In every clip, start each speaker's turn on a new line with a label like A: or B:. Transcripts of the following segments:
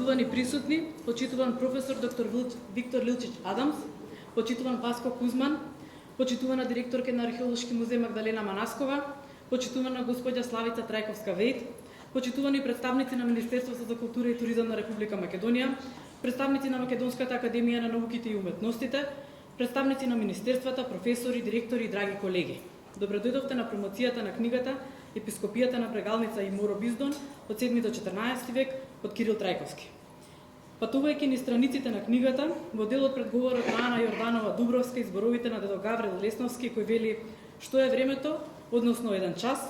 A: Почитувани присутни, почитуван професор доктор Виктор Лилчич Адамс, почитуван Васко Кузман, почитувана директорка на Археолошки музеј Магдалена Манаскова, почитувана господја Славица Трајковска-Вејт, почитувани представници на Министерството за култура и туризам на Република Македонија, представници на Македонската академија на науките и уметностите, представници на министерствата, професори, директори и драги колеги. Добродојдовте на промоцијата на книгата Епископијата на Прегалница и Моробиздон од 7 до 14 век од Кирил Трајковски. Патувајќи низ страниците на книгата, во делот пред говорот на Ана Јорданова Дубровска и зборовите на дедо Гаврил Лесновски кој вели што е времето, односно еден час,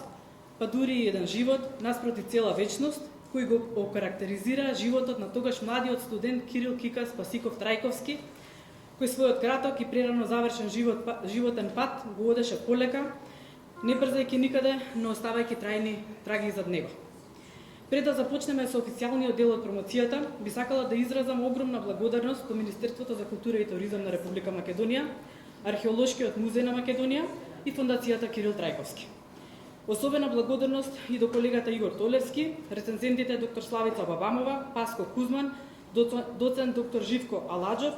A: па дури и еден живот, наспроти цела вечност, кој го окарактеризира животот на тогаш младиот студент Кирил Кика Спасиков Трајковски, кој својот краток и прерано завршен животен пат го одеше полека, не брзајќи никаде, но оставајќи трајни траги зад него. Пред да започнеме со официјалниот дел од промоцијата, би сакала да изразам огромна благодарност до Министерството за култура и туризам на Република Македонија, Археолошкиот музеј на Македонија и Фондацијата Кирил Трајковски. Особена благодарност и до колегата Игор Толевски, рецензентите доктор Славица Бабамова, Паско Кузман, доцент доктор Живко Аладжов,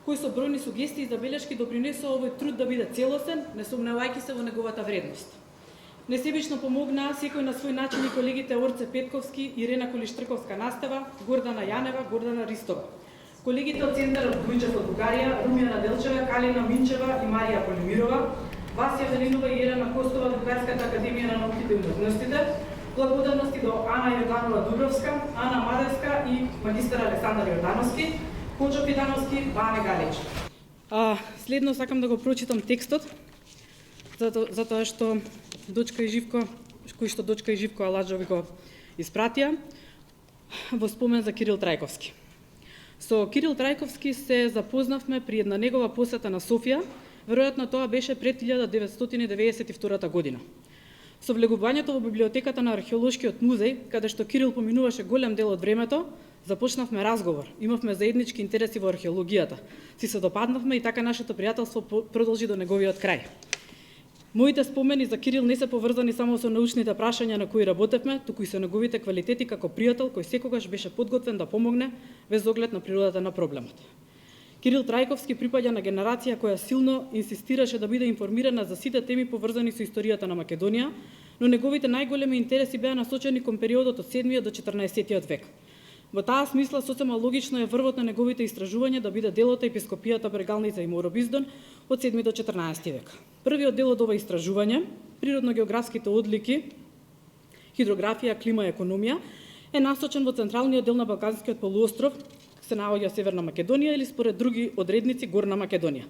A: кои со бројни сугестии и забелешки допринесоа овој труд да биде целосен, не сомневајќи се во неговата вредност. Несебично помогнаа секој на свој начин и колегите Орце Петковски, Ирена Колиштрковска Настева, Гордана Јанева, Гордана Ристова. Колегите од Центарот Дујчев од Бугарија, Румјана Делчева, Калина Минчева и Марија Полимирова, Васја Велинова и Ерена Костова од Бугарската академија на науките и уметностите, благодарности до Ана Јорданова Дубровска, Ана Мадевска и магистар Александар Јордановски, Коджо Пидановски, Бане Галич. Следно сакам да го прочитам текстот, затоа што дочка и Живко Аладжови го испратија во спомен за Кирил Трајковски. Со Кирил Трајковски се запознавме при една негова посета на Софија, веројатно тоа беше пред 1992 година. Со влегувањето во библиотеката на Археолошкиот музеј, каде што Кирил поминуваше голем дел од времето, започнавме разговор, имавме заеднички интереси во археологијата, си се допаднавме и така нашето пријателство продолжи до неговиот крај. Моите спомени за Кирил не се поврзани само со научните прашања на кои работевме, туку и со неговите квалитети како пријател кој секогаш беше подготвен да помогне без оглед на природата на проблемот. Кирил Трајковски припаѓа на генерација која силно инсистираше да биде информирана за сите теми поврзани со историјата на Македонија, но неговите најголеми интереси беа насочени кон периодот од 7 до 14 век. Во таа смисла сосема логично е врвот на неговите истражувања да биде делот Епископијата Прегалница и Моробиздон од 7 до 14 век. Првиот дел од ова истражување, природно-географските одлики, хидрографија, клима и економија, е насочен во централниот дел на Балканскиот полуостров, се наоѓа Северна Македонија или според други одредници Горна Македонија.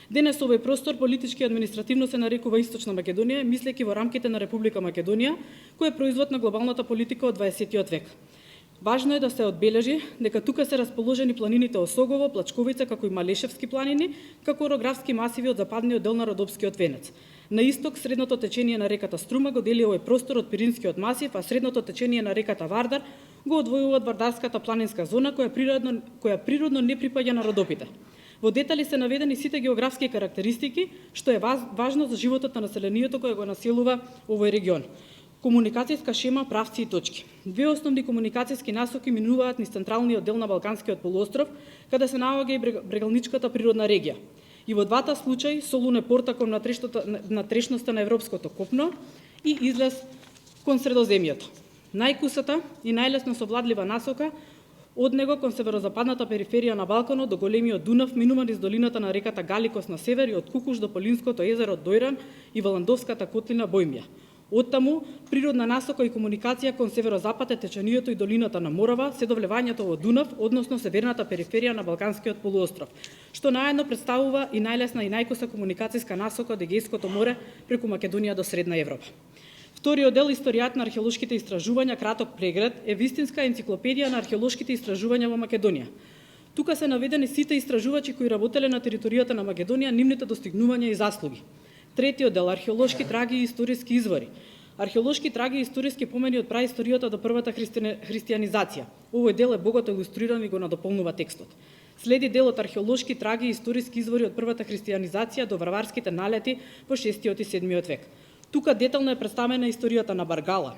A: Денес овој простор политички и административно се нарекува Источна Македонија, мислејќи во рамките на Република Македонија, која е производ на глобалната политика од 20 век. Важно е да се одбележи дека тука се расположени планините Осогово, Плачковица, како и Малешевски планини, како орографски масиви од западниот дел на Родопскиот венец. На исток, средното течение на реката Струма го дели овој простор од Пиринскиот масив, а средното течение на реката Вардар го одвојува од Вардарската планинска зона, која природно не припаѓа на Родопите. Во детали се наведени сите географски карактеристики, што е важно за животот на населението кој го населува овој регион. Комуникацијска шема, правци и точки. Две основни комуникацијски насоки минуваат низ централниот дел на Балканскиот полуостров, каде се наоѓа и Брегалничката природна регија. И во двата случаи Солун е порта кон натрешноста на европското копно и излез кон Средоземјето. Најкусата и најлесно совладлива насока од него кон северозападната периферија на Балканот до големиот Дунав минува низ долината на реката Галикос на север и од Кукуш до Полинското езеро Дојран и Валандовската котлина Бојмја. Оттаму, природна насока и комуникација кон северозапад е теченијето и долината на Морава, се до влевањето во Дунав, односно северната периферија на Балканскиот полуостров, што наедно представува и најлесна и најкуса комуникацијска насока од Егејското море преку Македонија до Средна Европа. Вториот дел, историјата на археолошките истражувања, краток преглед, е вистинска енциклопедија на археолошките истражувања во Македонија. Тука се наведени сите истражувачи кои работеле на територијата на Македонија, нивните достигнувања и заслуги. Третиот дел, археолошки траги и историски извори. Археолошки траги и историски помени од праисторијата до првата христијанизација. Овој дел е богато илустриран и го надополнува текстот. Следи делот археолошки траги и историски извори од првата христијанизација до варварските налети во 6 и 7 век. Тука детално е представена историјата на Баргала,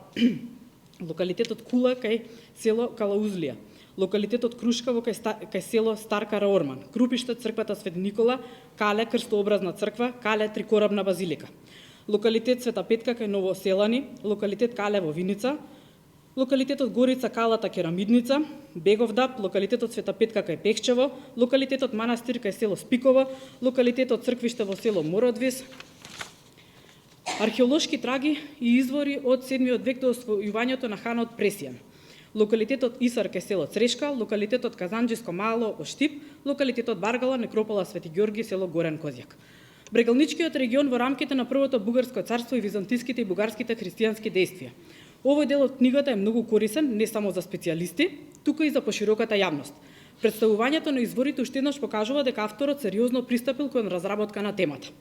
A: локалитетот Кула кај село Калаузлија, локалитетот Крушкаво кај село Старкара Орман, Крупиште црквата Свети Никола, Кале крстообразна црква, Кале трикорабна базилика. Локалитет Света Петка кај Новоселани, локалитет Кале во Виница, локалитетот Горица Калата Керамидница, Беговдап, локалитетот Света Петка кај Пехчево, локалитетот Манастир кај село Спиково, локалитетот Црквиште во село Мородвис. Археолошки траги и извори од 7 век до освојувањето на ханот Пресијан. Локалитетот Исар кај село Црешка, локалитетот Казанџиско Мало Оштип, локалитетот Баргала, некропола Свети Ѓорги, село Горен Козјак. Брегалничкиот регион во рамките на Првото бугарско царство и византиските и бугарските христијански дејствија. Овој дел од книгата е многу корисен не само за специјалисти, туку и за пошироката јавност. Представувањето на изворите уште еднаш покажува дека авторот сериозно пристапил кон разработка на темата.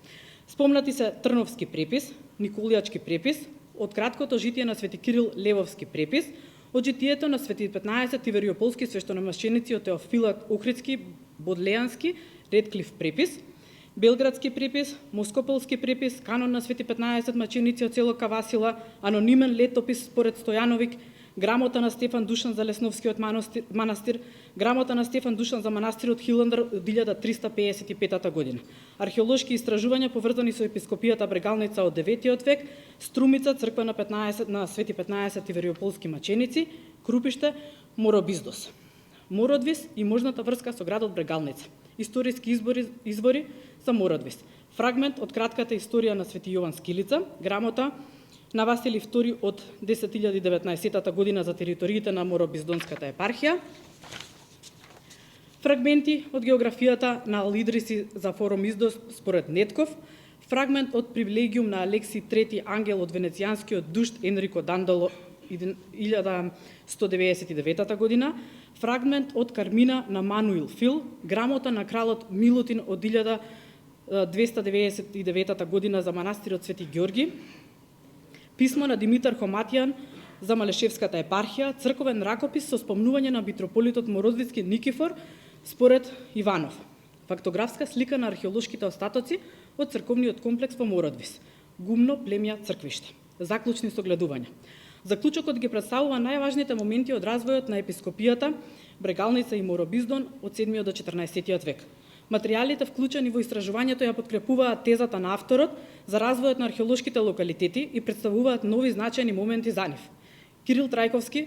A: Спомнати се Трновски препис, Николијачки препис, од краткото житие на Свети Кирил Левовски препис, од житието на Свети 15 Тивериополски свештономашеници од Теофилат Охридски, Бодлејански, Редклиф препис, Белградски препис, Москополски препис, канон на Свети 15 маченици од село Кавасила, анонимен летопис според Стојановик, грамота на Стефан Душан за Лесновскиот манастир, грамота на Стефан Душан за манастирот Хиландар од 1355 година. Археолошки истражувања поврзани со епископијата Брегалница од 9 век, Струмица, црква на Свети 15 Тивериополски маченици, Крупиште, Моробиздос. Мородвис и можната врска со градот Брегалница. Историски извори за Мородвис. Фрагмент од кратката историја на Свети Јован Скилица, грамота на Васили II од 10.019 година за териториите на Моробиздонската епархија. Фрагменти од географијата на Алидриси за Форум Издос според Нетков. Фрагмент од привилегиум на Алекси III Ангел од венецијанскиот душт Енрико Дандало 1199 година. Фрагмент од Кармина на Мануил Фил, грамота на кралот Милутин од 1299 година за манастирот Свети Ѓорги. Писмо на Димитар Хоматијан за Малешевската епархија, црковен ракопис со спомнување на митрополитот Мородвицки Никифор според Иванов. Фактографска слика на археолошките остатоци од црковниот комплекс во Мородвис. Гумно племја црквиште. Заклучни согледувања. Заклучокот ги представува најважните моменти од развојот на епископијата Брегалница и Моробиздон од 7 до 14 век. Материјалите вклучени во истражувањето ја подкрепуваат тезата на авторот за развојот на археолошките локалитети и представуваат нови значајни моменти за нив. Кирил Трајковски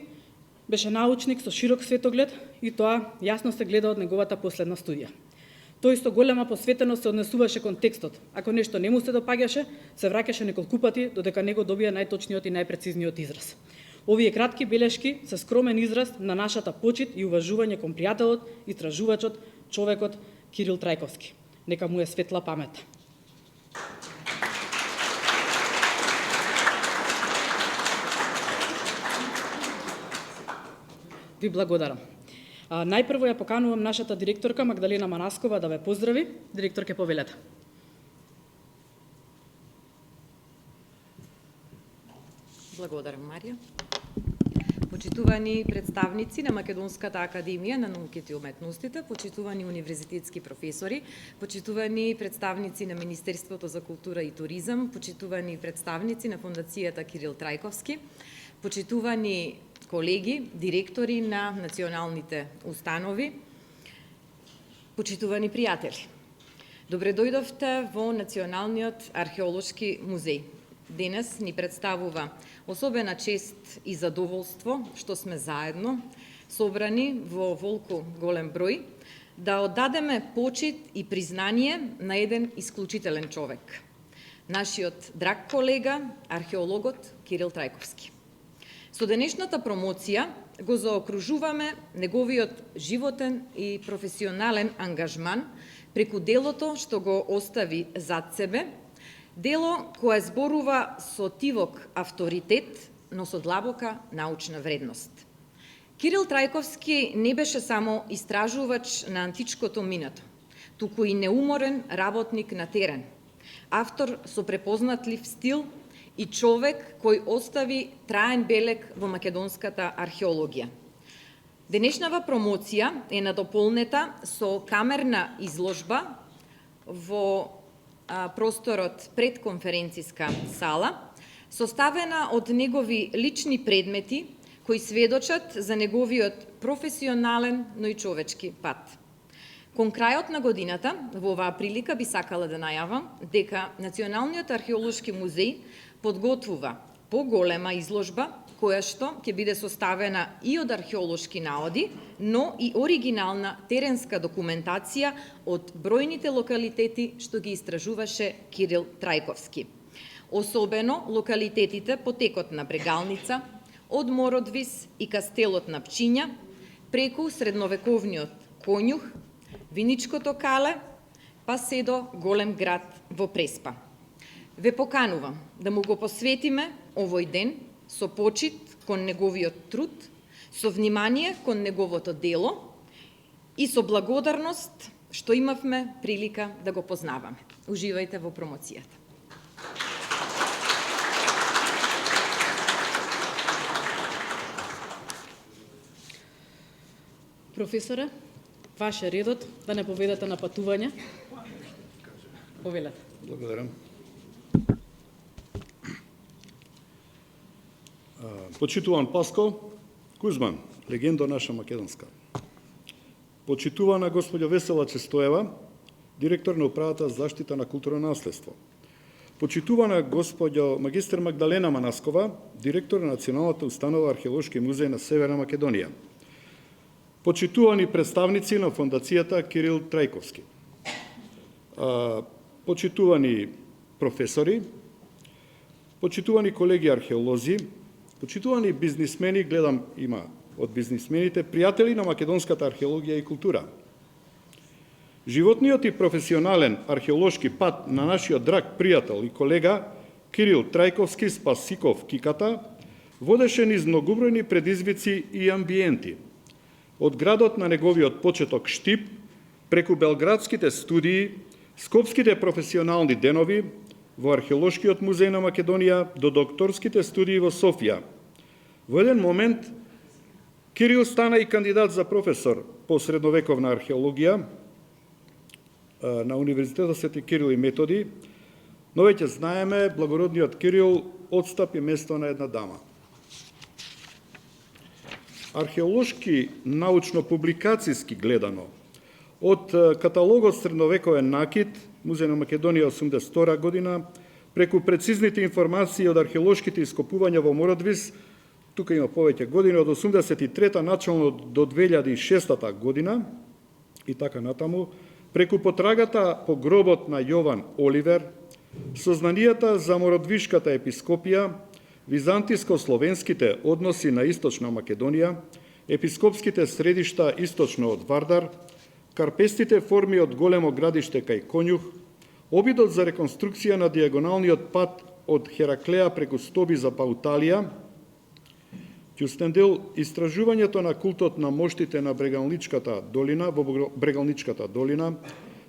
A: беше научник со широк светоглед и тоа јасно се гледа од неговата последна студија. Тој со голема посветеност се однесуваше кон текстот. Ако нешто не му се допаѓаше, се враќаше неколку пати додека него добија најточниот и најпрецизниот израз. Овие кратки белешки се скромен израз на нашата почит и уважување кон пријателот, истражувачот, човекот Кирил Трајковски. Нека му е светла памет. Ви благодарам. Најпрво ја поканувам нашата директорка Магдалена Манаскова да ве поздрави. Директорке, повелете.
B: Благодарам, Марија. Почитувани представници на Македонската академија на науките и уметностите, почитувани универзитетски професори, почитувани представници на Министерството за култура и туризам, почитувани представници на Фондацијата Кирил Трајковски, почитувани колеги, директори на националните установи, почитувани пријатели. Добре дојдовте во Националниот археолошки музеј. Денес ни представува особена чест и задоволство што сме заедно, собрани во волку голем број, да оддадеме почит и признание на еден исклучителен човек. Нашиот драг колега, археологот Кирил Трајковски. Со денешната промоција го заокружуваме неговиот животен и професионален ангажман преку делото што го остави зад себе, дело кое зборува со тивок авторитет, но со длабока научна вредност. Кирил Трајковски не беше само истражувач на античкото минато, туку и неуморен работник на терен, автор со препознатлив стил и човек кој остави траен белег во македонската археологија. Денешнава промоција е надополнета со камерна изложба во просторот пред конференциска сала, составена од негови лични предмети кои сведочат за неговиот професионален, но и човечки пат. Кон крајот на годината, во оваа прилика би сакала да најавам дека Националниот археолошки музеј подготвува поголема изложба која што ќе биде составена и од археолошки наоди, но и оригинална теренска документација од бројните локалитети што ги истражуваше Кирил Трајковски. Особено локалитетите по текот на Брегалница, од Мородвис и кастелот на Пчиња, преку средновековниот Конјух, Виничкото Кале, па се до Голем град во Преспа. Ве поканувам да му го посветиме овој ден со почит кон неговиот труд, со внимание кон неговото дело и со благодарност што имавме прилика да го познаваме. Уживајте во промоцијата.
A: Професоре, ваш е редот да не поведете на патување. Повелете.
C: Благодарам. Почитуван Паско Кузман, легенда наша македонска. Почитувана господја Весела Честоева, директор на управата за заштита на културно наследство. Почитувана господја магистер Магдалена Манаскова, директор на Националната установа Археолошки музеј на Северна Македонија. Почитувани представници на фондацијата Кирил Трајковски. Почитувани професори, почитувани колеги археолози, почитувани бизнисмени, гледам има од бизнисмените, пријатели на македонската археологија и култура. Животниот и професионален археолошки пат на нашиот драг пријател и колега Кирил Трајковски Спасиков Киката водеше низ многобројни предизвици и амбиенти. Од градот на неговиот почеток Штип, преку белградските студии, скопските професионални денови, во Археолошкиот музеј на Македонија до докторските студии во Софија. Во еден момент Кирил стана и кандидат за професор по средновековна археологија на Универзитетот Свети Кирил и Методи, но веќе знаеме, благородниот Кирил отстапи место на една дама. Археолошки научно-публикацијски гледано, од каталогот Средновековен накид, Музеј на Македонија 82 година, преку прецизните информации од археолошките ископувања во Мородвис, тука има повеќе години, од 83-та начално до 2006 година, и така натаму, преку потрагата по гробот на Јован Оливер, сознанијата за Мородвишката епископија, византиско-словенските односи на Источна Македонија, епископските средишта источно од Вардар, карпестите форми од големо градиште кај Конјух, обидот за реконструкција на диагоналниот пат од Хераклеа преку Стоби за Пауталија, Ќустендил, истражувањето на култот на моштите на Брегалничката долина, во Брегалничката долина,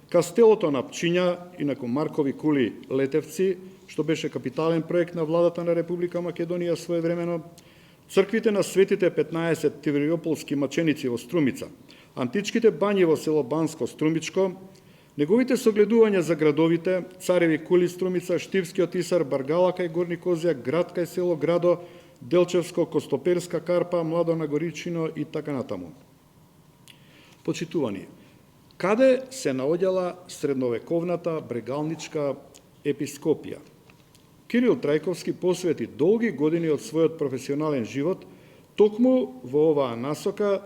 C: кастелото на Пчиња, инаку Маркови кули Летевци, што беше капитален проект на владата на Република Македонија своевремено, црквите на светите 15 тивериополски маченици во Струмица, античките бањи во село Банско Струмичко, неговите согледувања за градовите, Цареви кули Струмица, Штивскиот Исар, Баргала кај Горни Козија, град кај село Градо, Делчевско, Костоперска Карпа, Младо на Горичино и така натаму. Почитувани, каде се наоѓала средновековната брегалничка епископија? Кирил Трајковски посвети долги години од својот професионален живот, токму во оваа насока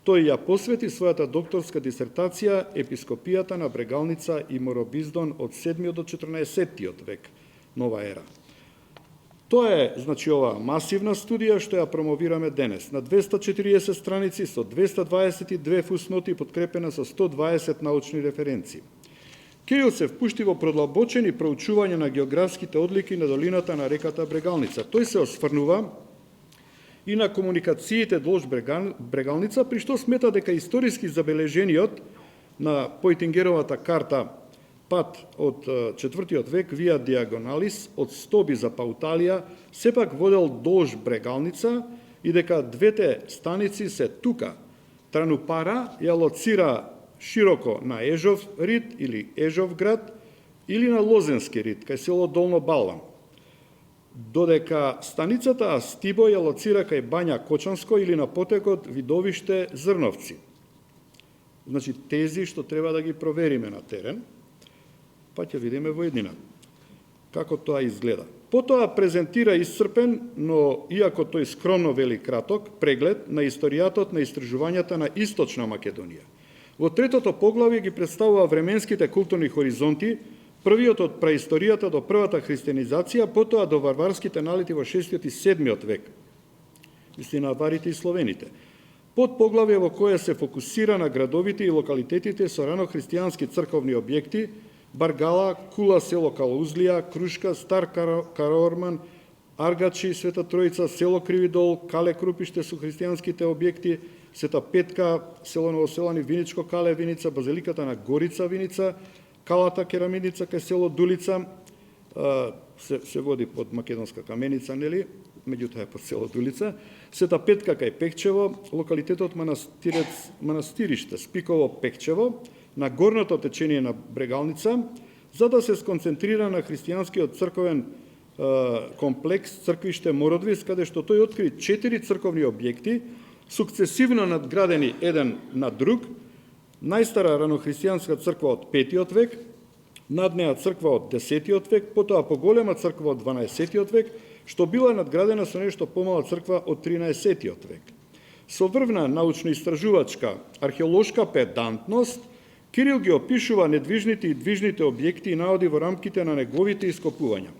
C: тој ја посвети својата докторска дисертација епископијата на Брегалница и Моробиздон од 7 до 14 век, нова ера. Тоа е, значи, ова масивна студија што ја промовираме денес, на 240 страници со 222 фусноти подкрепена со 120 научни референции. Кирил се впушти во продлабочени проучување на географските одлики на долината на реката Брегалница. Тој се осврнува и на комуникациите долж Брегалница, при што смета дека историски забележениот на Појтингеровата карта пат од 4 век Вија Диагоналис од Стоби за Пауталија сепак водел долж Брегалница и дека двете станици се тука. Транупара ја лоцира широко на Ежов рид или Ежов град или на Лозенски рид, кај село Долно Балван. додека станицата Астибо ја лоцира кај Бања Кочанско или на потекот Видовиште Зрновци. Значи, тези што треба да ги провериме на терен, па ќе видиме во еднина како тоа изгледа. Потоа презентира исцрпен, но иако тој скромно вели краток, преглед на историјатот на истражувањата на Источна Македонија. Во третото поглавје ги представува временските културни хоризонти, првиот од праисторијата до првата христијанизација, потоа до варварските налети во 6 и 7 век, мисли на аварите и словените. Под поглавје во кое се фокусира на градовите и локалитетите со рано христијански црковни објекти, Баргала, Кула, село Калаузлија, Крушка, Стар Караорман, Аргачи, Света Тројца, село Кривидол, Кале Крупиште со христијанските објекти, Света Петка, село Новоселани, Виничко Кале, Виница, Базиликата на Горица, Виница, Калата Керамидница, кај село Дулица, се води под Македонска каменица, нели? Меѓутоа е под село Дулица. Света Петка кај Пекчево, локалитетот Манастириште, Спиково, Пекчево, на горното течение на Брегалница, за да се сконцентрира на христијанскиот црковен комплекс Црквиште Мородвис, каде што тој откри 4 црковни објекти, сукцесивно надградени еден на друг, најстара ранохристијанска црква од 5 век, над неа црква од 10 век, потоа поголема црква од 12 век, што била надградена со нешто помала црква од 13 век. Со врвна научно-истражувачка археолошка педантност, Кирил ги опишува недвижните и движните објекти и наоди во рамките на неговите ископувања.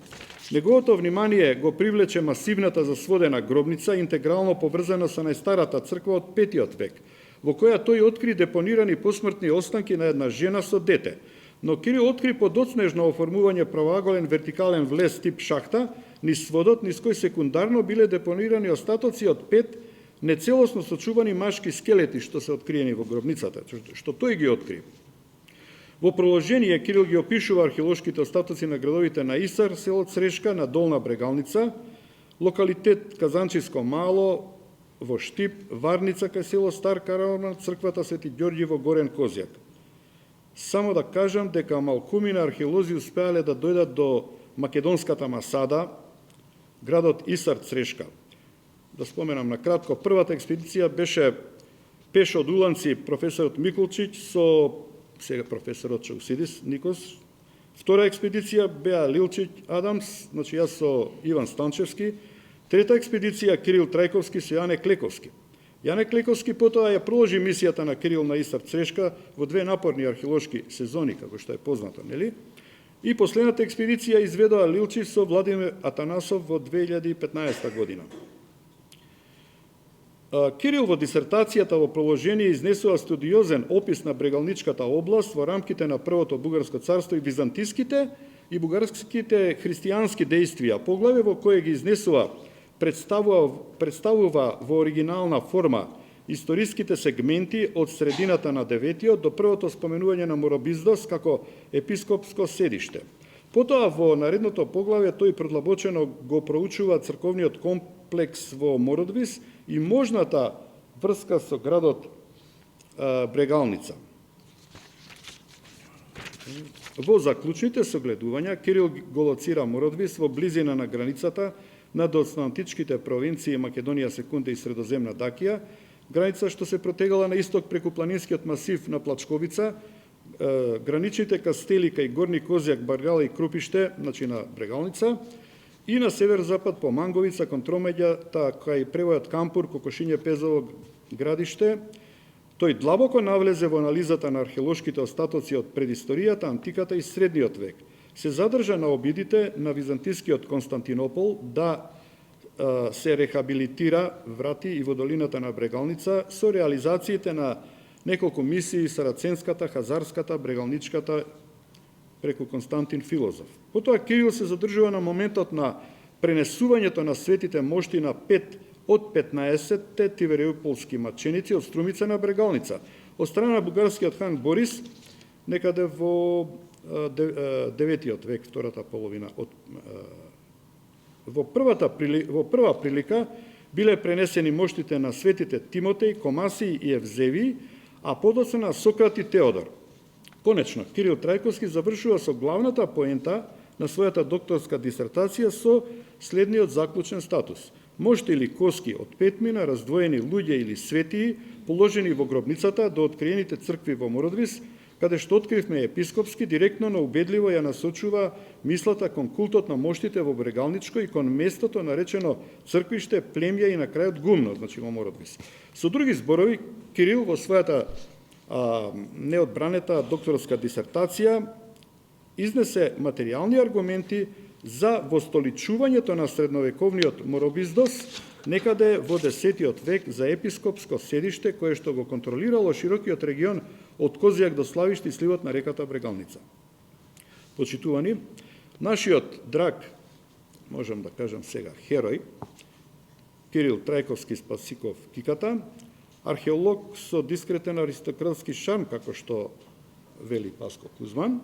C: Неговото внимание го привлече масивната засводена гробница, интегрално поврзана со најстарата црква од 5 век, во која тој откри депонирани посмртни останки на една жена со дете. Но Кирил откри подоцнежно оформување правоаголен вертикален влез тип шахта низ сводот, низ кој секундарно биле депонирани остатоци од 5 нецелосно сочувани машки скелети што се откриени во гробницата, што тој ги откри. Во проложение Кирил ги опишува археолошките остатоци на градовите на Исар, село Црешка, на Долна Брегалница, локалитет Казанчиско Мало, во Штип, Варница кај село Стар Караорман, црквата Свети Ѓорѓи во Горен Козјак. Само да кажам дека малкумина археолози успеале да дојдат до македонската Масада, градот Исар Црешка. Да споменам на кратко, првата експедиција беше пеш од уланци професорот Миколчич со сега професорот Чаусидис Никос. Втора експедиција беа Лилчич Адамс, значи јас со Иван Станчевски. Трета експедиција Кирил Трајковски со Јане Клековски. Јане Клековски потоа ја проложи мисијата на Кирил на Исар Црешка во 2 напорни археолошки сезони, како што е познато, нели? И последната експедиција изведоа Лилчич со Владимир Атанасов во 2015 година. Кирил во дисертацијата во проложение изнесува студиозен опис на Брегалничката област во рамките на Првото бугарско царство и византиските и бугарските христијански дејствија. Поглавје во кое ги изнесува, представува во оригинална форма историските сегменти од средината на 9 до првото споменување на Моробиздос како епископско седиште. Потоа во наредното поглавје тој продлабочено го проучува црковниот комплекс во Мородвис и можната врска со градот Брегалница. Во заклучните согледувања Кирил го лоцира Мородвис во близина на границата на доцнантичките провинции Македонија Секунда и Средоземна Дакија, граница што се протегала на исток преку планинскиот масив на Плачковица, граничните кастели кај Горни Козјак, Баргала и Крупиште, значи на Брегалница, и на север-запад по Манговица, кон Тромеѓата, кај превојот Кампур, Кокошиње, Пезово, Градиште. Тој длабоко навлезе во анализата на археолошките остатоци од предисторијата, антиката и средниот век. Се задржа на обидите на византискиот Константинопол да се рехабилитира, врати и во долината на Брегалница со реализациите на неколку мисии сараценската, хазарската, брегалничката преку Константин Филозоф. Потоа Кирил се задржува на моментот на пренесувањето на светите мошти на 5 од 15-те тивереуполски маченици од Струмица на Брегалница, од страна на бугарскиот хан Борис, некаде во 9 век, втората половина. Во прва прилика биле пренесени моштите на светите Тимотеј, Комасий и Евзевиј, а подоцна на Сократ и Теодор. Конечно, Кирил Трајковски завршува со главната поента на својата докторска дисертација со следниот заклучен статус. Можете или коски од петмина, раздвоени луѓе или светии, положени во гробницата до откриените цркви во Мородвис, каде што откривме епископски, директно, но убедливо ја насочува мислата кон култот на моштите во Брегалничко и кон местото наречено црквиште, племја и на крајот гумно, значи во Мородвис. Со други зборови, Кирил во својата неодбранета докторска дисертација изнесе материјални аргументи за востоличувањето на средновековниот Моробиздос некаде во 10 век за епископско седиште кое што го контролирало широкиот регион од Козијак до Славиште и сливот на реката Брегалница. Почитувани, нашиот драг, можам да кажам сега, херој, Кирил Трајковски Спасиков Киката, археолог со дискретен аристократски шарм, како што вели Паско Кузман,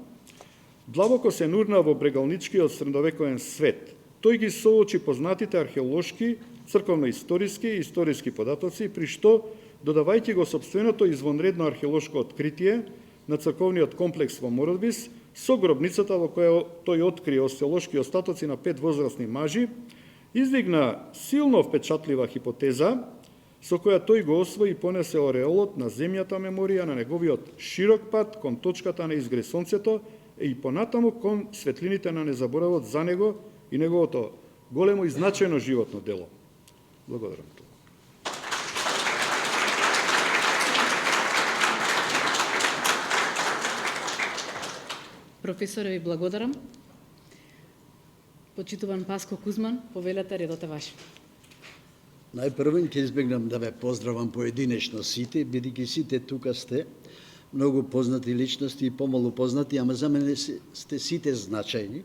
C: длабоко се нурна во брегалничкиот средновековен свет. Тој ги соочи познатите археолошки, црковно-историски и историски податоци, при што, додавајќи го собственото извонредно археолошко откритие на црковниот комплекс во Мородвис, со гробницата во која тој откри остеолошки остатоци на 5 возрастни мажи, издигна силно впечатлива хипотеза, со која тој го освои и понесе ореолот на земјата меморија на неговиот широк пат кон точката на изгре сонцето и понатаму кон светлините на незаборавот за него и неговото големо и значајно животно дело. Благодарам.
A: Професоре, ви благодарам. Почитуван Паско Кузман, повелете, редот е ваш.
D: Најпрво ќе избегнам да ве поздравам поединечно сите, бидејќи сите тука сте многу познати личности и помалу познати, ама за мене сте сите значајни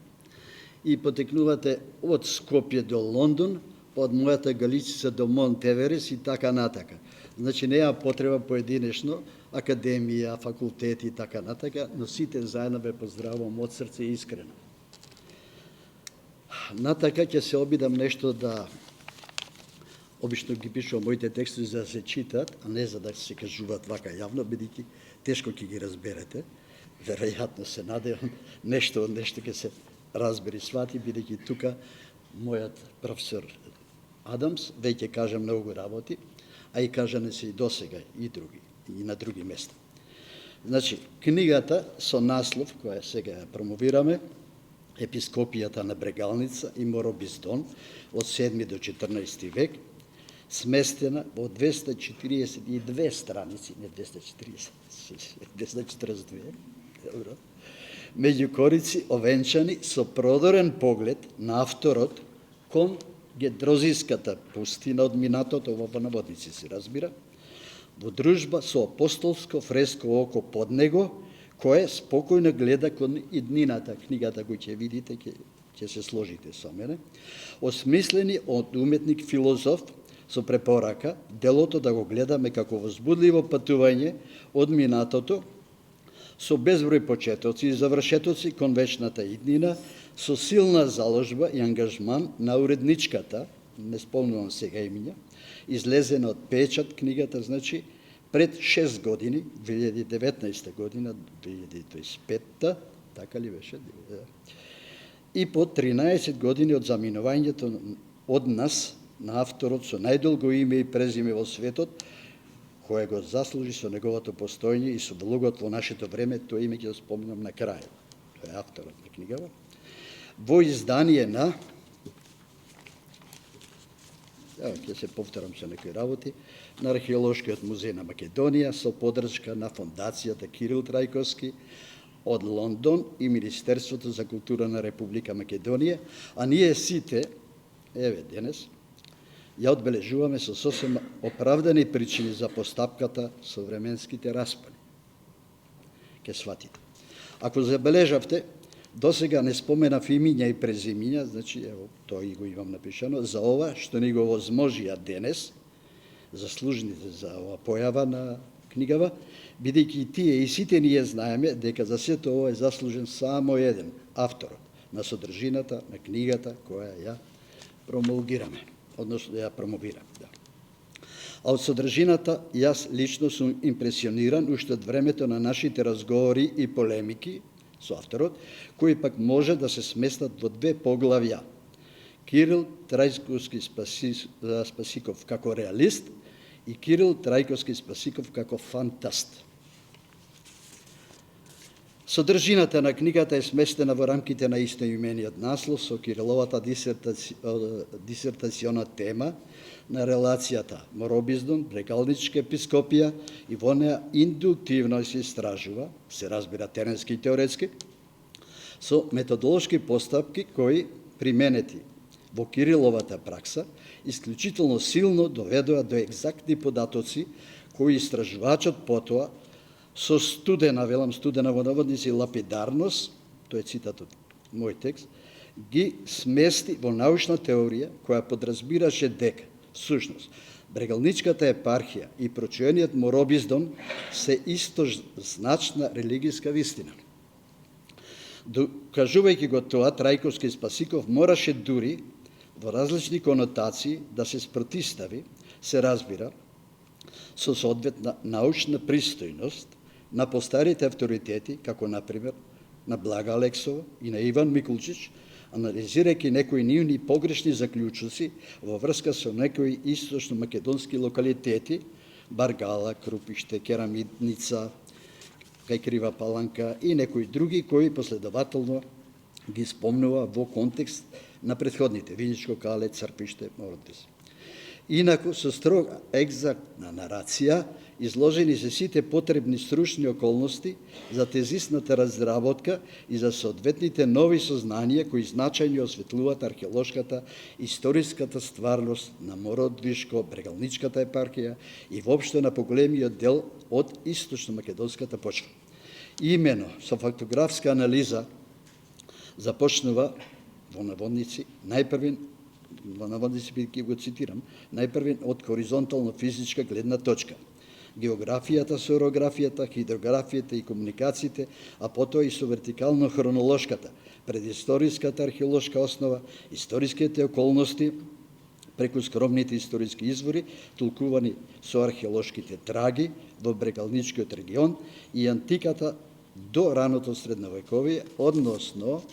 D: и потекнувате од Скопје до Лондон, од мојата Галичица до Монтеверес и така натака. Значи неа потреба поединечно, академија, факултети и така натака, но сите заедно ве поздравувам од срце искрено. Натака ќе се обидам нешто да обично ги пишувам моите текстови за да се читат, а не за да се кажуваат вака јавно, бидејќи тешко ќе ги разберете. Веројатно се надевам нешто ќе се разбери, свати, бидејќи тука мојот професор Адамс веќе кажа многу работи, а и кажане се и досега и други, и на други места. Значи, книгата со наслов, која сега ја промовираме, Епископијата на Брегалница и Моробиздон од 7 до 14 век, сместена во 242 страници, не 240, 242, добро, меѓу корици овенчани со продорен поглед на авторот кон Гедрозиската пустина од минатото, во наводници се разбира, во дружба со апостолско фреско око под него, кое спокојно гледа кон иднината. Книгата кој ќе видите, ќе се сложите со мене, осмислени од уметник филозоф со препорака делото да го гледаме како возбудливо патување од минатото, со безброј почетоци и завршетоци кон вечната иднина, со силна заложба и ангажман на уредничката, не спомнувам сега имиња, излезена од печат книгата, значи, пред 6 години, 2019 година, 2025, така ли беше? И по 13 години од заминувањето од нас на авторот со најдолго име и презиме во светот, кое го заслужи со неговото постојање и со влогот во нашето време, тоа име ќе го спомнам на крај. Тоа е авторот на книгава. Во издание на, ќе се повторам со некои работи, на Археолошкиот музеј на Македонија со поддршка на Фондацијата Кирил Трајковски од Лондон и Министерството за култура на Република Македонија, а ние сите, еве денес, ја одбележуваме со сосема оправдани причини за постапката со временските распани. Ке сватите. Ако забележавте, досега не споменав имиња и презимиња, значи, ево, тоа и го имам напишано, за ова што ни го возможија денес, заслужните за ова појава на книгава, бидејќи и тие и сите ние знаеме дека за сето ова е заслужен само еден, авторот на содржината на книгата која ја промулгираме, односно ја промовирам. Да. А од содржината јас лично сум импресиониран уште од времето на нашите разговори и полемики со авторот, кои пак може да се сместат во 2 поглавја. Кирил Трајковски Спасиков како реалист и Кирил Трајковски Спасиков како фантаст. Содржината на книгата е сместена во рамките на истоимениот наслов со Кириловата дисертациона тема на релацијата Моробиздон, Брегалничка епископија и во неа индуктивно се истражува, се разбира теренски и теоретски, со методолошки постапки кои применети во Кириловата пракса исклучително силно доведоа до екзактни податоци кои истражувачот потоа со студена, велам студена во наводници, лапидарност, тој е цитат од мој текст, ги смести во научна теорија која подразбираше дека, всушност, Брегалничката епархија и прочуениот Моробиздон се истозначна религијска вистина. Докажувајќи го тоа, Трајковски Спасиков мораше дури во различни конотации да се спротистави, се разбира, со соодветна научна пристојност на постарите авторитети, како например на Блага Алексова и на Иван Микулчич, анализирајќи некои нивни погрешни заклучоци во врска со некои источно-македонски локалитети, Баргала, Крупиште, Керамидница, кај Крива Паланка и некои други кои последователно ги спомнува во контекст на претходните, Виничко Кале, Црпиште, Мородис. Инаку, со строга екзактна нарација, изложени се сите потребни стручни околности за тезисната разработка и за соодветните нови сознанија кои значајно осветлуваат археолошката историската стварност на Мородвишко, Брегалничката епархија и воопшто на поголемиот дел од источно-македонската почва. Имено со фактографска анализа започнува во наводници најпрвен, во наводници ќе го цитирам, најпрвен од хоризонтално-физичка гледна точка. Географијата со орографијата, хидрографијата и комуникациите, а потоа и со вертикално-хронолошката, предисториската археолошка основа, историските околности, преку скромните историски извори, толкувани со археолошките траги во Брегалничкиот регион и антиката до раното средновековие, односно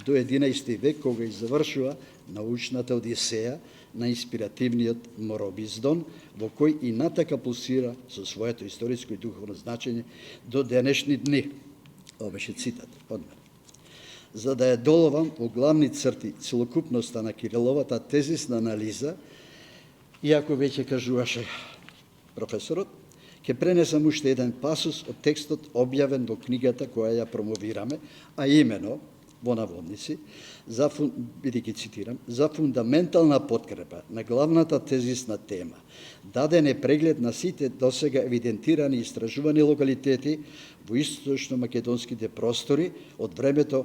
D: до 11 век, кога завршува научната одисеја на инспиративниот Моробиздон, во кој и натака пулсира со своето историско и духовно значење до денешни дни. Ова беше цитат од мене. За да ја доловам во главни црти целокупноста на Кириловата тезисна анализа, иако веќе кажуваше професорот, ќе пренесам уште еден пасус од текстот објавен во книгата која ја промовираме, а имено, во наводници, бидејќи цитирам, за фундаментална подкрепа на главната тезисна тема, даден е преглед на сите досега евидентирани и истражувани локалитети во источно-македонските простори од времето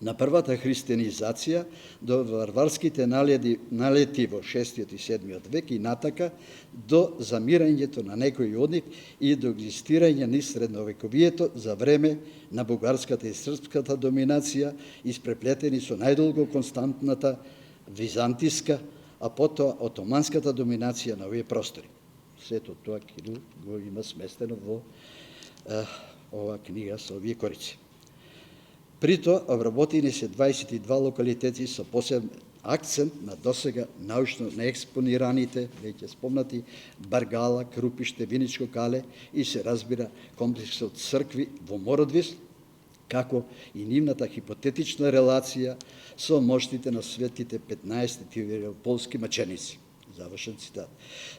D: на првата християнизација до варварските налети во 6 и 7 век и натака до замирањето на некои од нив и до екзистирање низ средновековието за време на бугарската и српската доминација, испреплетени со најдолго константната византиска, а потоа отоманската доминација на овие простори. Сето тоа Кирил го има сместено во ова книга со овие корици. При тоа обработени се 22 локалитети со посебен акцент на досега научно неекспонираните, веќе спомнати, Баргала, Крупиште, Виничко Кале и се разбира комплексот цркви во Мородвис, како и нивната хипотетична релација со моштите на светите 15 тиверополски маченици. Завршен цитат.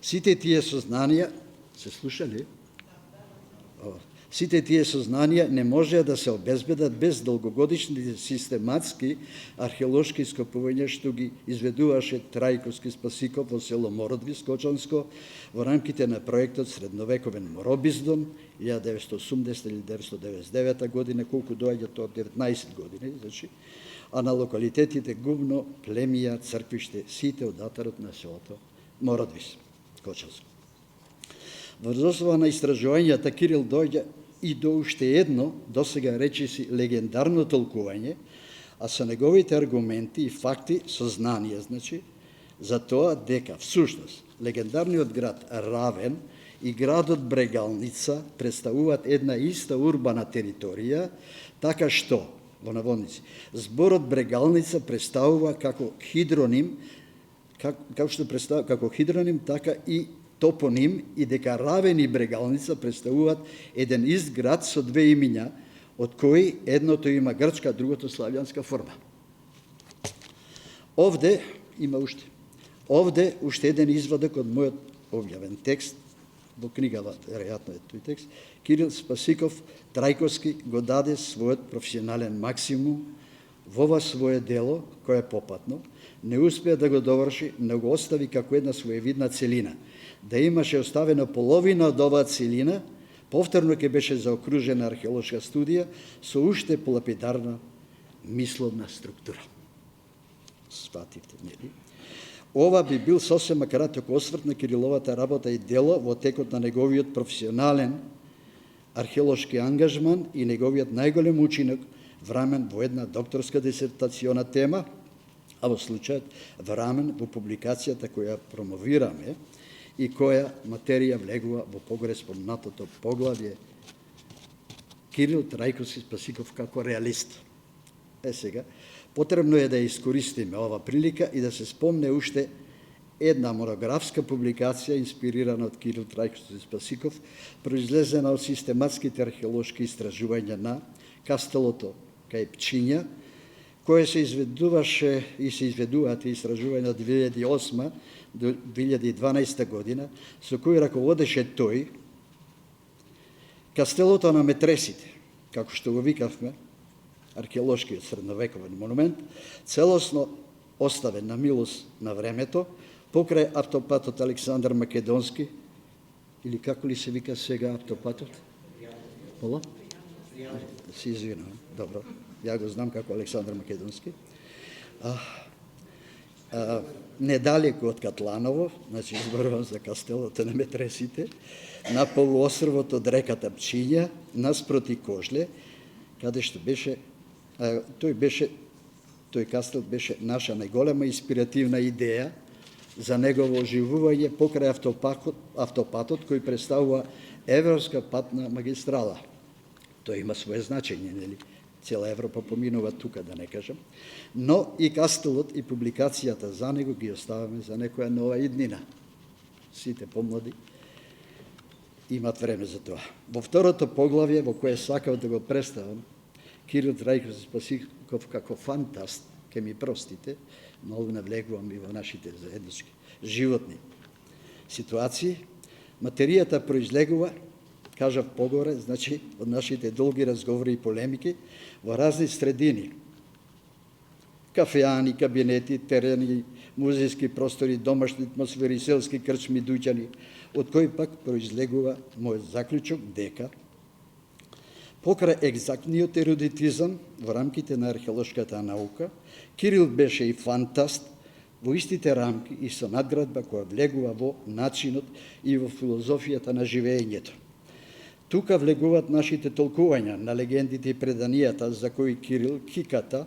D: Сите тие сознанија, се слушали? Сите тие сознанија не можеа да се обезбедат без долгогодишни систематски археолошки ископувања што ги изведуваше Трајковски Спасиков во село Мородвис, Кочанско, во рамките на проектот Средновековен Моробиздон, 1980 или 1999 година, колку доаѓа тоа 19 години, значи, а на локалитетите Губно, Племија, Црквиште, сите од датарот на селото Мородвис, Кочанско. Врз основа на истражувањата Кирил доаѓа и до уште едно, досега речиси легендарно толкување, а со неговите аргументи и факти сознанија, значи, за тоа дека всушност легендарниот град Равен и градот Брегалница представуваат една иста урбана територија, така што во наводници. Зборот брегалница представува како хидроним, како хидроним, така и топоним, и дека Равен и Брегалница представуваат еден ист град со две имиња, од кои едното има грчка, другото славјанска форма. Овде има уште еден извадок од мојот објавен текст, во книгава, веројатно е тој текст. Кирил Спасиков Трајковски го даде својот професионален максимум во ова свое дело, кое е попатно, не успеа да го доврши, но го остави како една своевидна целина. Да имаше оставено половина од оваа целина, повторно ќе беше заокружена археолошка студија со уште полапидарна мисловна структура. Свативте, нели? Ова би бил сосема краток осврт на Кириловата работа и дело во текот на неговиот професионален археолошки ангажман и неговиот најголем учинок врамен во една докторска дисертациона тема, а во случајот врамен во публикацијата која промовираме и која материја влегува во погоре спомнатото поглавје Кирил Трајковски Спасиков како реалист. Сега, потребно е да искористиме ова прилика и да се спомне уште една монографска публикација инспирирана од Кирил Трајковски Спасиков, произлезена од систематските археолошки истражувања на Кастелото кај Пчиња, кое се изведуваше и се изведуваат истражувања од 2008 до 2012 година, со кој раководеше тој Кастелото на Метресите, како што го викавме, археолошкиот средновековен монумент, целосно оставен на милост на времето, покрај автопатот Александар Македонски, или како ли се вика сега автопатот? Мола? Се извинувам, добро. Ја го знам како Александар Македонски. Недалеку од Катланово, значи зборувам за Кастелото на Метресите, на полуостровот од реката Пчиња, наспроти Кожле, каде што беше тој кастел беше наша најголема инспиративна идеја за негово оживување покрај автопатот кој представува европска патна магистрала. Тој има свое значење, нели? Цела Европа поминува тука, да не кажам. Но и кастелот и публикацијата за него ги оставаме за некоја нова иднина. Сите помлади имат време за тоа. Во второто поглавје, во кое сакав да го представам, Кирил Трајковски Спасиков како фантаст, ке ми простите, многу навлегувам и во нашите заеднички животни ситуации. Материјата произлегува, кажав погоре, значи од нашите долги разговори и полемики во разни средини. Кафеани, кабинети, терени, музејски простори, домашни атмосфери, селски крчми, дуќани, од кои пак произлегува мојот заклучок дека покрај екзактниот ерудитизам во рамките на археолошката наука, Кирил беше и фантаст во истите рамки и со надградба која влегува во начинот и во филозофијата на живеењето. Тука влегуваат нашите толкувања на легендите и преданијата за кои Кирил Киката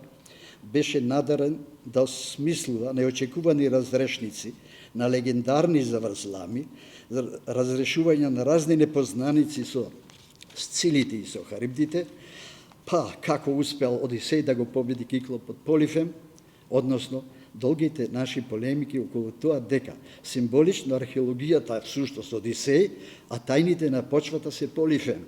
D: беше надарен да осмислува неочекувани разрешници на легендарни заврзлами, разрешување на разни непознаници со Сцилите и со Харибдите, па како успел Одисеј да го победи Киклоп од Полифем, односно долгите наши полемики околу тоа дека символично археологијата е всушност Одисеј, а тајните на почвата се Полифем.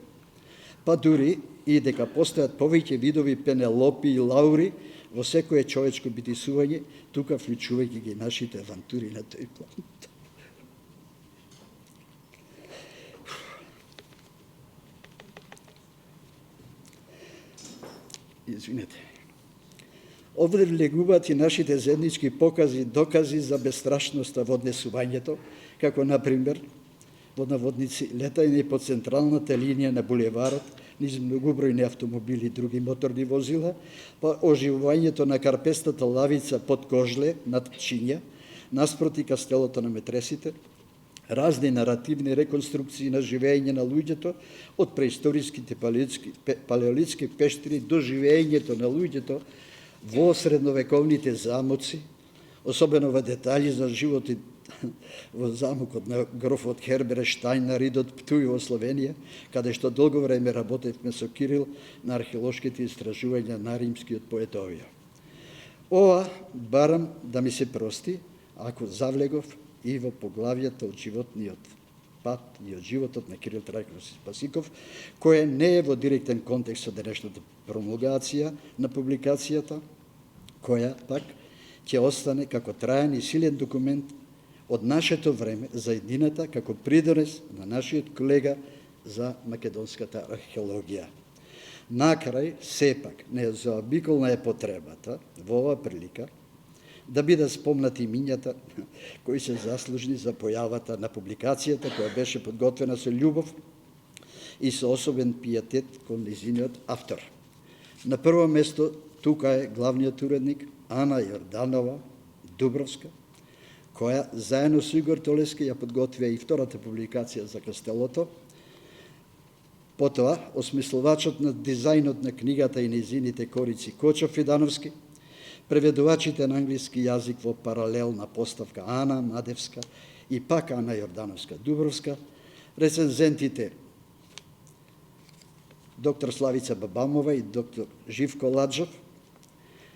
D: Па дури и дека постојат повеќе видови Пенелопи и Лаури во секое човечко битисување, тука вклучувајќи ги нашите авантури на тој планет. Извинете. Овде влегуваат и нашите заеднички покази, докази за бестрашноста во однесувањето, како, например, во наводници, летање по централната линија на булеварот, низ многобројни автомобили и други моторни возила, па оживувањето на карпестата лавица под Кожле, над Пчиња, наспроти Кастелото на Метресите, разни наративни реконструкции на живење на луѓето, од преисториските палеолитски пештери до живењето на луѓето во средновековните замоци, особено во детали за животот во замокот на грофот Хербере Штајн на Ридот Птуј во Словенија, каде што долго време работевме со Кирил на археолошките истражувања на римскиот поет Овио. Ова барам да ми се прости, ако завлегов и во поглавијата од животниот пат и од животот на Кирил Трајковски Спасиков, кој не е во директен контекст со денешната промулгација на публикацијата, која пак ќе остане како траен и силен документ од нашето време за едината како придонес на нашиот колега за македонската археологија. Накрај, сепак, незаобиколна е потребата во оваа прилика да бидат спомнати имињата кои се заслужни за појавата на публикацијата која беше подготвена со љубов и со особен пиетет кон низиниот автор. На прво место тука е главниот уредник Ана Јорданова Дубровска, која заедно со Игор Толески ја подготвија и втората публикација за Кастелото. Потоа, осмислувачот на дизајнот на книгата и низините корици Кочо Фидановски, преведувачите на англиски јазик во паралелна поставка Ана Мадевска и пак Ана Јордановска Дубровска, рецензентите доктор Славица Бабамова и доктор Живко Ладжов,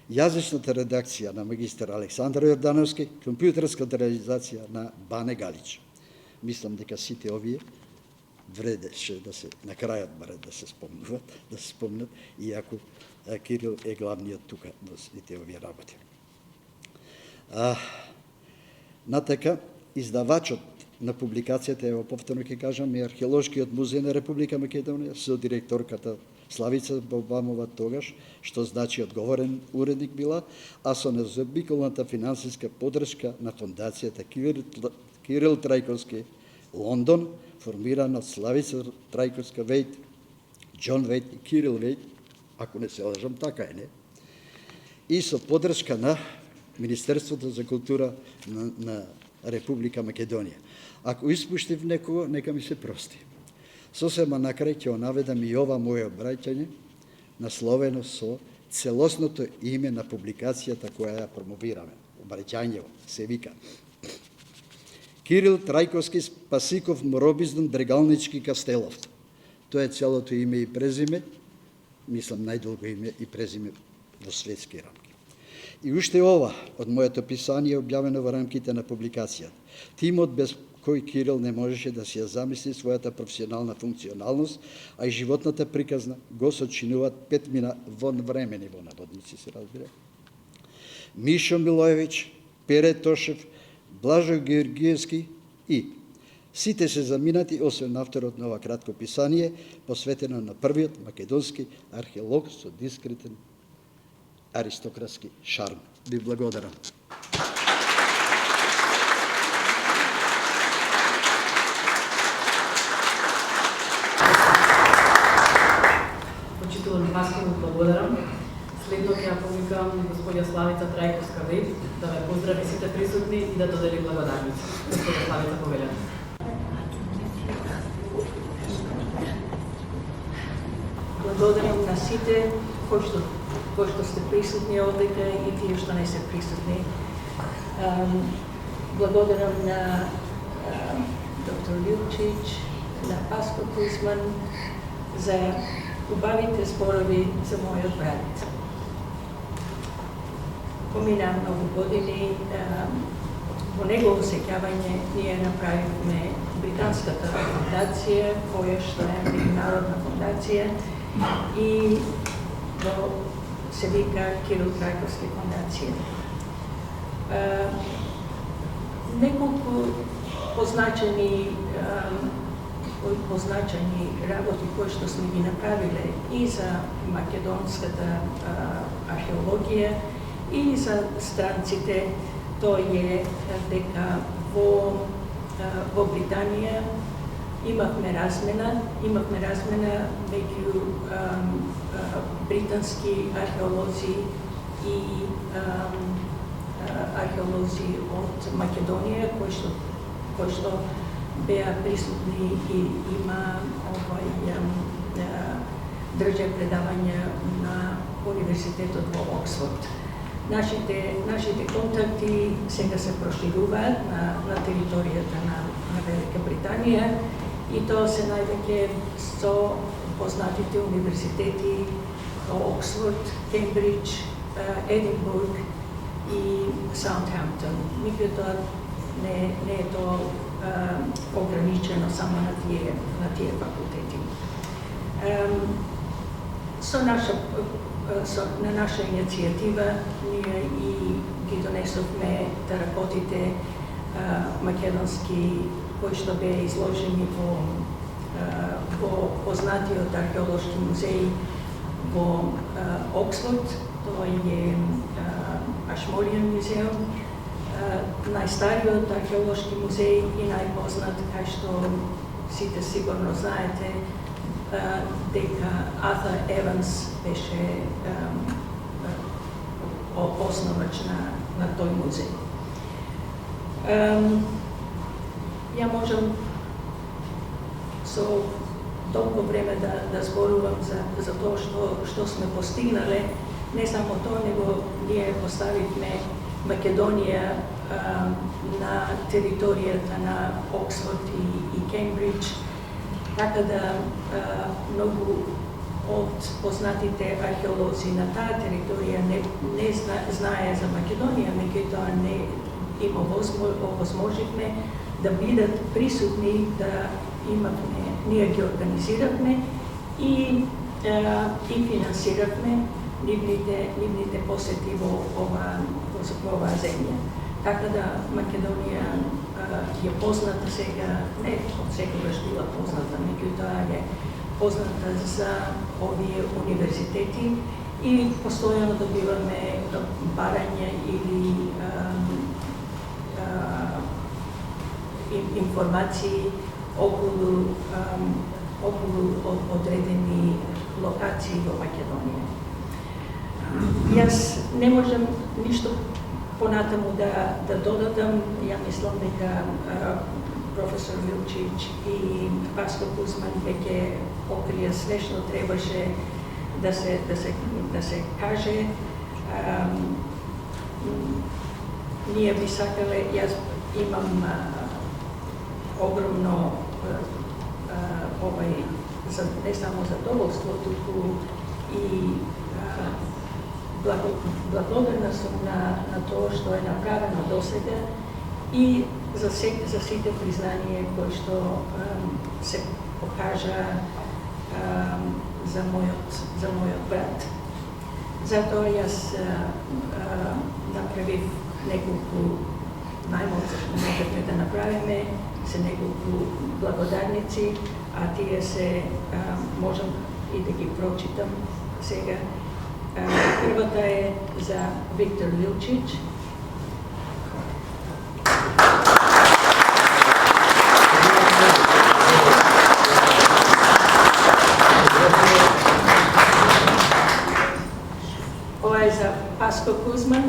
D: јазичната редакција на магистар Александар Јордановски, компјутерската реализација на Бане Галич. Мислам дека сите овие вредеше да се на крајот барем да се спомнат, иако Кирил е главниот тука во сите овие работи. Натака, издавачот на публикацијата, ево повторно ќе кажам, е Археолошкиот музеј на Република Македонија со директорката Славица Бабамова тогаш, што значи одговорен уредник била, а со незаобиколната финансиска поддршка на фондацијата Кирил Трајковски Лондон, формирана од Славица Трајковска Вејт, Џон Вејт и Кирил Вејт, ако не се лажам, така е, не? И со поддршка на Министерството за култура на Република Македонија. Ако испуштив некого, нека ми се прости. Сосема накрај ќе наведам и ова моје обраќање, насловено со целосното име на публикацијата која ја промовираме. Обраќањево се вика Кирил Трајковски Спасиков Моробиздун Дрегалнички Кастелов. Тоа е целото име и презиме, мислам најдолго име и презиме во светски рамки. И уште ова од моето писание објавено во рамките на публикацијата. Тимот без кој Кирил не можеше да си ја замисли својата професионална функционалност, а и животната приказна го сочинуваат 5 мина вонвремени во наводници, се разбира. Мишо Милоевиќ, Пере Тошев, Блажо Георгиевски и сите се заминати, освен авторот на ова кратко писание, посветено на првиот македонски археолог со дискретен аристократски шарм. Ви благодарам.
A: Почитуван Паско, благодарам. Следно ќе ја повикам господја Славица Трајковска Вејт да ве поздрави сите присутни и да додели благодарници. Господја Славица, повелям.
E: Благодарам на сите кои што сте присутни овде и тие што не се присутни. Благодарам на доктор Лилчич, на Паско Кузман за убавите зборови за мојот брат. Помина многу години, во негово сеќавање ние направивме британската фондација, која што е меѓународна фондација и се вика Кирил Трајковски фондација. Неколку позначени работи кои што сме ги направиле и за македонската археологија и за странците, тоа е дека во Британија имавме размена меѓу британски археолози и археолози од Македонија кои што беа присутни и држа предавања на Универзитетот во Оксфорд. Нашите контакти сега се прошируваат на територијата на Велика Британија и тоа се највеќе со познатите универзитети Оксфорд, Кембридж, Единбург и Саутхемптон. Меѓутоа не е тоа ограничено само на тие факултети. На наша иницијатива ние и ги донесовме терапотите македонски кои што беа изложени во познатиот археолошки музеј во Оксфорд. Тоа е Ашмолијан музеум, најстариот археолошки музеј и најпознат, кај што сите сигурно знаете, дека Артур Еванс беше основач на тој музеј. Ја можам со долго време да зборувам за тоа што сме постигнале, не само тоа, него ние поставивме Македонија на територијата на Оксфорд и Кембридж, така да многу од познатите археолози на таа територија не знае за Македонија, меѓутоа не им овозможивме да бидат присутни, да имавме, ние ги организиравме и финансиравме нивните посети во оваа земја. Така да Македонија е позната сега, не од секогаш била позната, меѓутоа е позната за овие универзитети и постојано добиваме барања или информации околу одредени локации во Македонија. Јас не можам ништо понатаму да додадам. Ја мислам дека професор Милчич и Васко Кузман веќе покрија све што требаше да се каже. Ние би сакале, јас имам огромно не само задоволство, туку и благодарна сум на тоа што е направено досега и за сите признание кои што се покажа за мојот брат. Затоа јас направив неколку најмалку што можевме да направиме, се неколку благодарници, а тие се можам и да ги прочитам сега. Првата е за Виктор Лилчич. Ова е за Васко Кузман.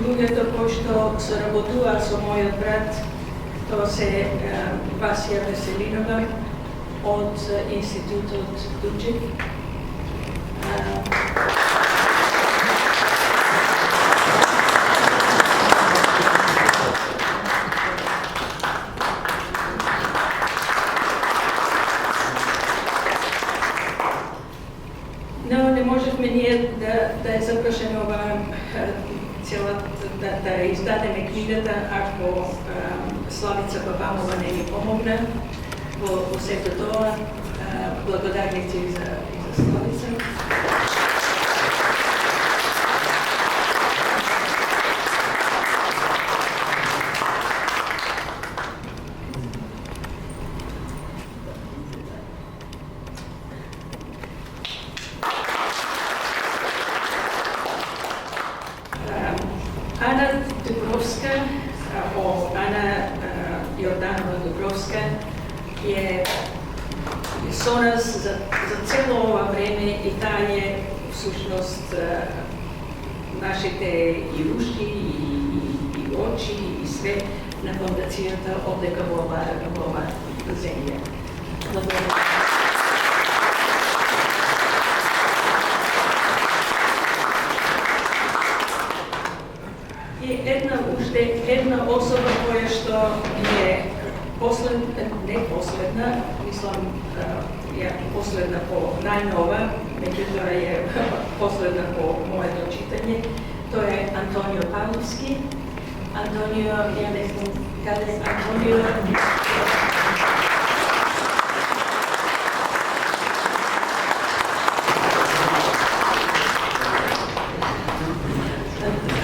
E: Луѓето кои што соработуваат со мојот брат, тоа се Васија Веселинова од Институтот Дуџик. Но не можевме ние да ја запрашеме ова да издадеме книгата ако Славица Бабамова не ни помогна во сето тоа. Благодарници и за Славица. Ана Дубровска, Ана Јорданова Дубровска е со нас за цело ова време и таа е всушност нашите и ушки, и очи, и све на фондацијата овдека во ова земја. И една особа која што е не последна, мислам, последна по најнова, меѓутоа е последна по моето читање, тоа е Антонио Павловски. Антонио, ја не знам каде Антонио.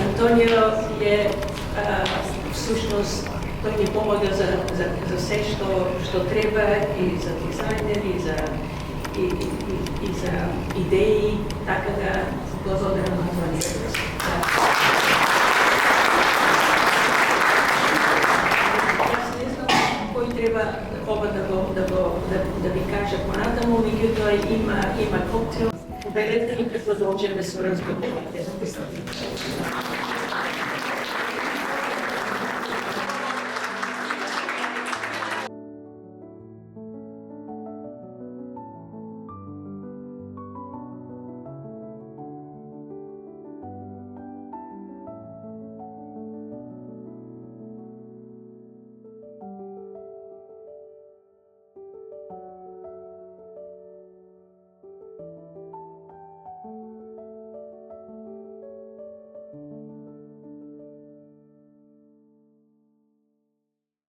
E: Антонио е всушност тој ни помага за се што треба и за дизајнери и за идеи, така да благодарам Антонио. Јас не знам кој треба ова да ви каже понатаму, меѓутоа има коктел. Берете и продолжиме со разговорите.